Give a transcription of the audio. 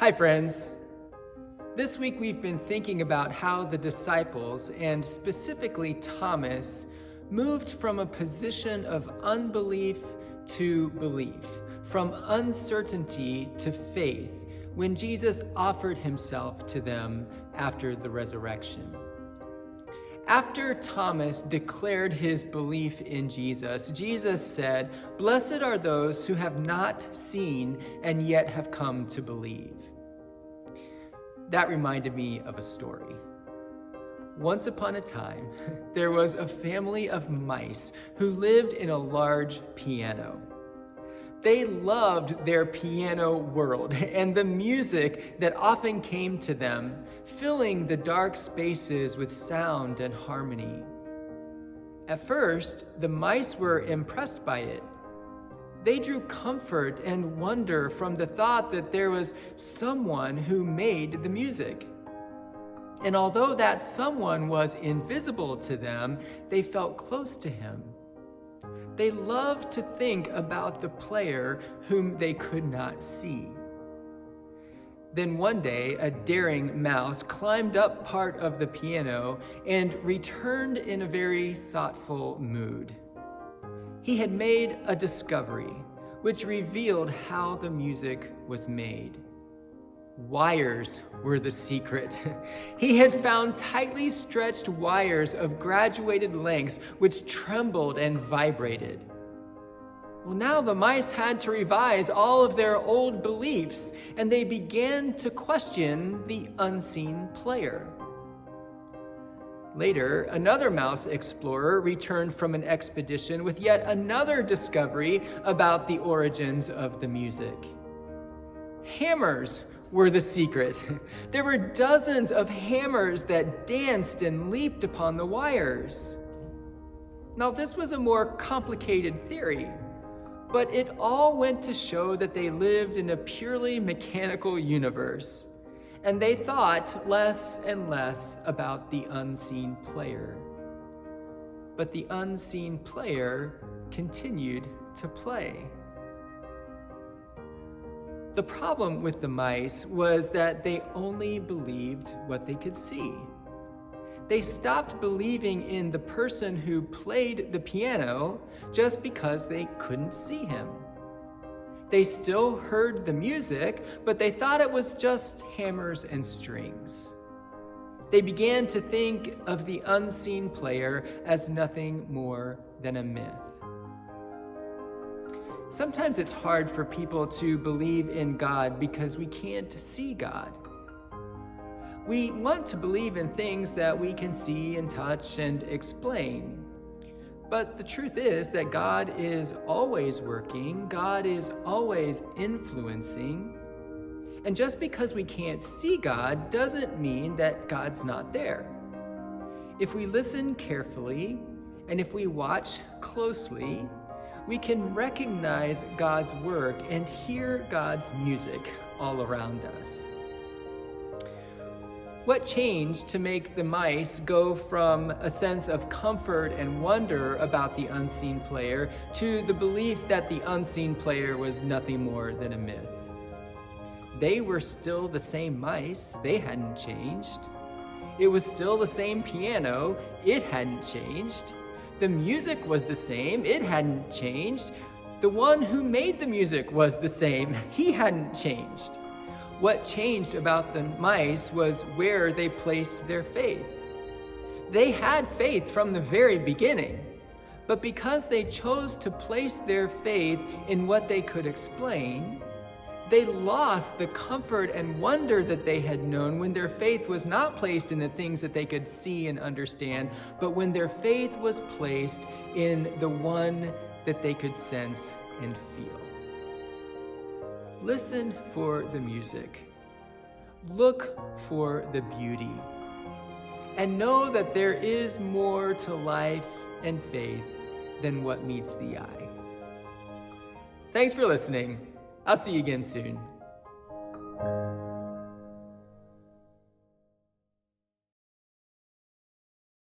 Hi, friends. This week we've been thinking about how the disciples, and specifically Thomas, moved from a position of unbelief to belief, from uncertainty to faith, when Jesus offered himself to them after the resurrection. After Thomas declared his belief in Jesus, Jesus said, "Blessed are those who have not seen and yet have come to believe." That reminded me of a story. Once upon a time, there was a family of mice who lived in a large piano. They loved their piano world and the music that often came to them, filling the dark spaces with sound and harmony. At first, the mice were impressed by it. They drew comfort and wonder from the thought that there was someone who made the music. And although that someone was invisible to them, they felt close to him. They loved to think about the player whom they could not see. Then one day, a daring mouse climbed up part of the piano and returned in a very thoughtful mood. He had made a discovery which revealed how the music was made. Wires were the secret. He had found tightly stretched wires of graduated lengths which trembled and vibrated. Well, now the mice had to revise all of their old beliefs, and they began to question the unseen player. Later, another mouse explorer returned from an expedition with yet another discovery about the origins of the music. Hammers were the secret. There were dozens of hammers that danced and leaped upon the wires. Now, this was a more complicated theory, but it all went to show that they lived in a purely mechanical universe, and they thought less and less about the unseen player. But the unseen player continued to play. The problem with the mice was that they only believed what they could see. They stopped believing in the person who played the piano just because they couldn't see him. They still heard the music, but they thought it was just hammers and strings. They began to think of the unseen player as nothing more than a myth. Sometimes it's hard for people to believe in God because we can't see God. We want to believe in things that we can see and touch and explain. But the truth is that God is always working, God is always influencing. And just because we can't see God doesn't mean that God's not there. If we listen carefully and if we watch closely, we can recognize God's work and hear God's music all around us. What changed to make the mice go from a sense of comfort and wonder about the unseen player to the belief that the unseen player was nothing more than a myth? They were still the same mice, they hadn't changed. It was still the same piano, it hadn't changed. The music was the same, it hadn't changed. The one who made the music was the same, he hadn't changed. What changed about the mice was where they placed their faith. They had faith from the very beginning, but because they chose to place their faith in what they could explain, they lost the comfort and wonder that they had known when their faith was not placed in the things that they could see and understand, but when their faith was placed in the one that they could sense and feel. Listen for the music. Look for the beauty. And know that there is more to life and faith than what meets the eye. Thanks for listening. I'll see you again soon.